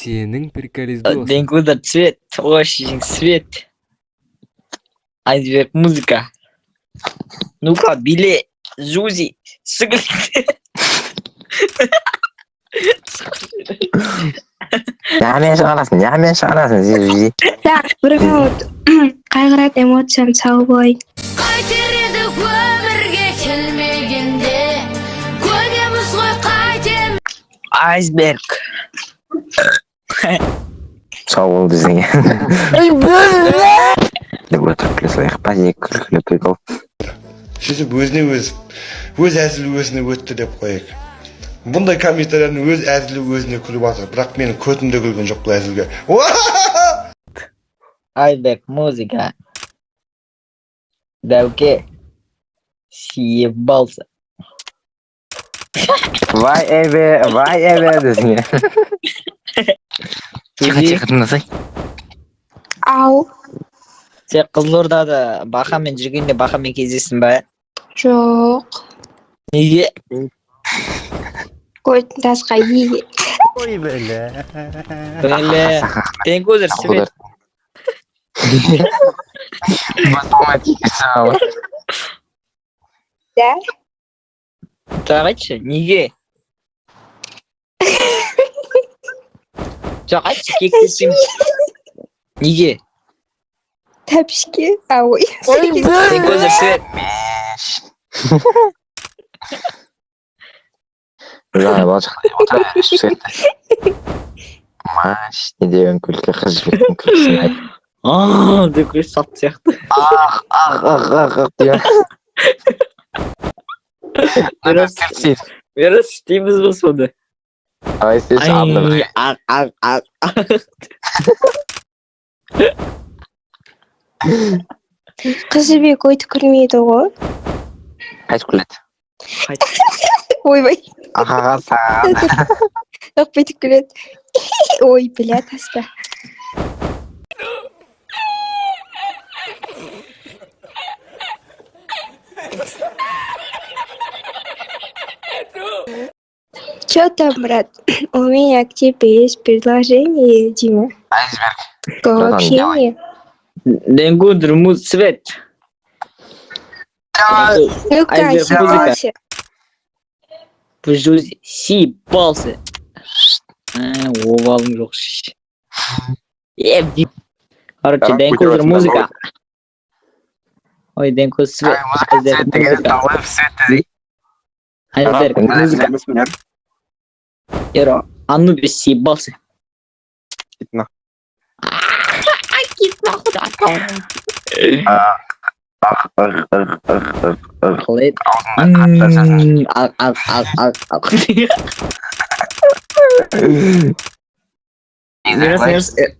Сенің приколист досың. Денгуда цвет, очень свет. Айсберг музыка. Ну-ка, биле, Жузи, сыграйте. Немен шығарасың, Жузи. Так, бір минут. Қайғырат эмоциям сау болайын. Қайтер еді өмірге келмегенде, көнеміз ғой қайтем. Айсберг. Сау бол десеңе. Өтірік күле салайық па, күлкілі прикол. Сөйтіп өз әзілі өзіне өтті деп қояйық. Бұндай комментариялардың өз әзілі өзіне күліп жатыр, бірақ менің көтімде күлген жоқ бұл әзілге. Айсберг музыка. Дәуке. Съебался. Вай әбе десіңе. Тихо, тыңдасай. Ау. Сен Қызылордада Бақамен жүргенде Бақамен кездестің ба? Жоқ. Неге? Көтін тасқа еге. Ой, бәлі. Сен көзір свет. Математикасы ау. Да? Айтшы, неге? Жоқ, айтшы, кектесем. Неге? Тәпішке. Ой. Сен көзір свет. Жаңа балшықтай отыра сөйтті. Маш, не деген күлкі қыз жібектің күлкісін айт. Деп күлі сат сияқты. Деу. Мерас істейміз бұл соны. Ай, істесі абылы. Қыз жібек ойты күлмейді ғой. Қайт күледі. Ойбай. Ақаға саған. Жоқ бөйтіп күледі. Ой, біля таста. Чё там, брат? У меня к тебе есть предложение, Дима. Айсберг. К общению. Денгудр муз свет. Ну-ка, Айсберг, съебался. Пожузи, съебался. Овалың жоқ. Ебди. Короче, Денгудр музыка. Ой, Денгудр свет. Музыка цвет деген талып светті. Айсберг музыка. Еро, Анубис съебался. Китна. Кит нахуй. Қалайд.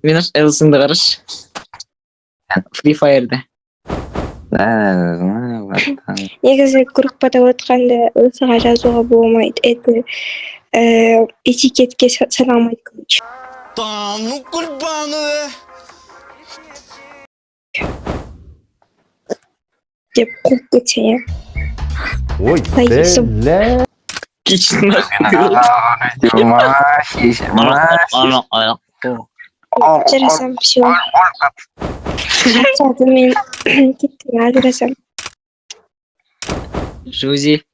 Менаш Элсіңді қарыш. Free Fire'да. Негізі группада отқанды ылсыға жазуға болмайды. Это этикетке саналмайды, короче. Да ну кульбаны. Деп қуып кетсе, я. Ой, Поесім. бәлі. Кичін Жарасам, все. Сады мен кеттім, ажырасам. Жузи.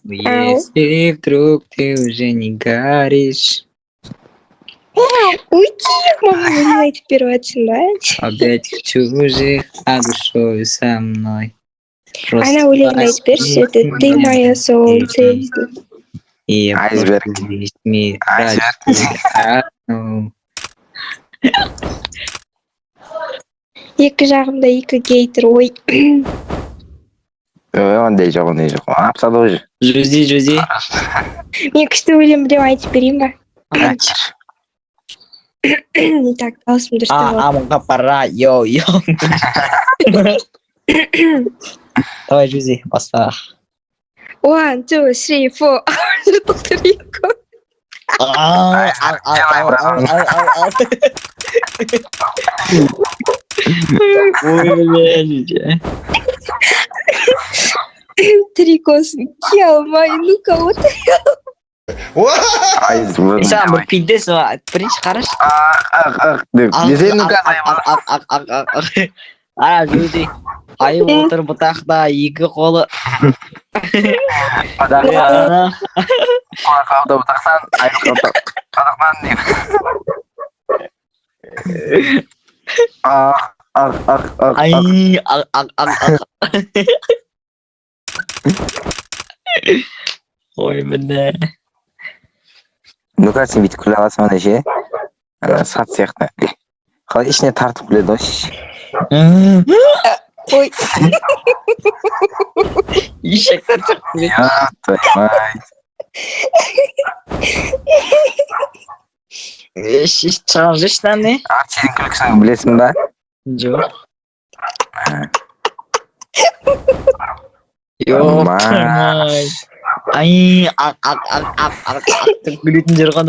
Если вдруг ты уже не горишь. Уйди, мама, не теперь оценать. Опять в чужих, а душою со мной. Она улетает теперь, что это ты моя солнце. И я Айсберг. Екі жағымда екі гейтер, ой. Ондай жоқ. Апсады ғой. Жузи. Мен күшті өлем білем, айтып берейін ба? Так, даусым дұрыстап ал. Амонға пора, йоу. Давай, Жузи, баста. 1, 2, 3, 4. Тоқтырейко. Ой, блядь. Трикос, ке алмай, ну-ка, вот. Айыз бұл. Sen bir pildesің ба? Бірінші қараш. Деп. Десенің Ара жүрді. Айып отыр бұтақта екі қолы. Қалда бұтақсан, айыз қалда. Қазақтан дейм. Ай, Ой, міне. Ну-ка, сен бүйтіп күле аласың ана ше. Сат сияқты. Қалай ішіне тартып күледі ғой. Ой, Ешектер çıktı. Ya, твою Çıkarız işten ne? Senin күлкісін білесің ба? Жоқ. Yok. Aman. Ay, ak, gülütün jarğan.